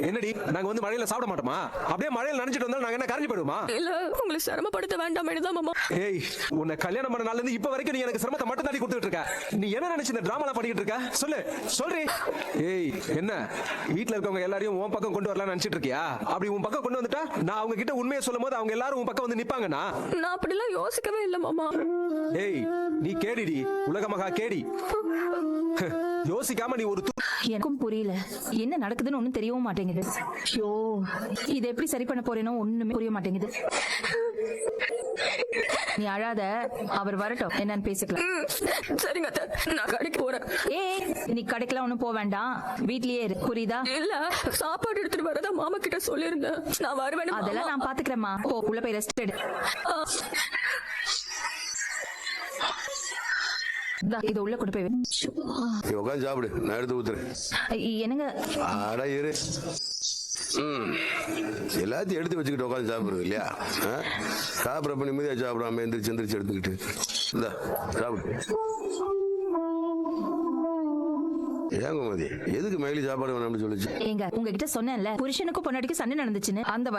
என்னடி நாங்க வந்து மழையில சாப்பிட மாட்டோமா? அப்படியே மழையில நனைஞ்சிட்டு வந்தா நாங்க என்ன கரைஞ்சு போயிடுமா? இல்ல உங்களை சிரமப்படுத்த வேண்டாம் தான் மாமா. ஏய், உன்னை கல்யாணம் பண்ண நாள்ல இருந்து இப்ப வரைக்கும் நீ எனக்கு சிரமத்தை மட்டும் தாண்டி கொடுத்துட்டு இருக்க. நீ என்ன நினைச்சு இந்த டிராமாலாம் பண்ணிட்டு இருக்க? சொல்றி. ஏய், என்ன வீட்ல இருக்கவங்க எல்லாரையும் உன் பக்கம் கொண்டு வரலாம்னு நினைச்சிட்டு இருக்கியா? அப்படி உன் பக்கம் கொண்டு வந்துட்டா நான் அவங்க கிட்ட உண்மையை சொல்லும் போது அவங்க எல்லாரும் உன் பக்கம் வந்து நிப்பாங்கண்ணா. நான் அப்படிலாம் யோசிக்கவே இல்லை மாமா. ஏய், நீ கேடிடி, உலக மகா கேடி. யோசிக்காம நீ ஒரு எனக்கும் புரியல, என்ன நடக்குதுன்னு ஒண்ணும் தெரியவும் மாட்டேங்குது. ஐயோ, இதை எப்படி சரி பண்ண போறேனோ ஒண்ணுமே புரிய மாட்டேங்குது. நீ அழாத, அவர் வரட்டும், என்னன்னு பேசிக்கலாம். சரிங்க அத்தை, நான் கடைக்கு போறேன். ஏய், நீ கடைக்கெல்லாம் ஒண்ணும் போக வேண்டாம், வீட்லயே இரு, புரியுதா? இல்ல, சாப்பாடு எடுத்துட்டு வரதா மாமா கிட்ட சொல்லிருந்தேன். நான் வருவேன். அதெல்லாம் நான் பாத்துக்கிறேம்மா. போ, உள்ள போய் ரெஸ்ட் எடு. இது உள்ள கொண்டு போய் உட்காந்து சாப்பிடு, நான் எடுத்து ஊத்துறேன். என்னங்க? ஆடா இரு. எல்லாத்தையும் எடுத்து வச்சுக்கிட்டு உட்காந்து சாப்பிடுறது இல்லையா? சாப்பிட்றப்ப நிம்மதியா சாப்பிடாம எந்திரிச்சு எடுத்துக்கிட்டு இந்த சாப்பிடு. ஏன் கோமதி, எதுக்கு மயிலி சாப்பாடு வேணும்னு சொல்லிச்சு? ஏங்க, உங்ககிட்ட சொன்னேன்ல புருஷனுக்கும் பொண்டாட்டிக்கும் சண்டை நடந்துச்சுன்னு. அந்த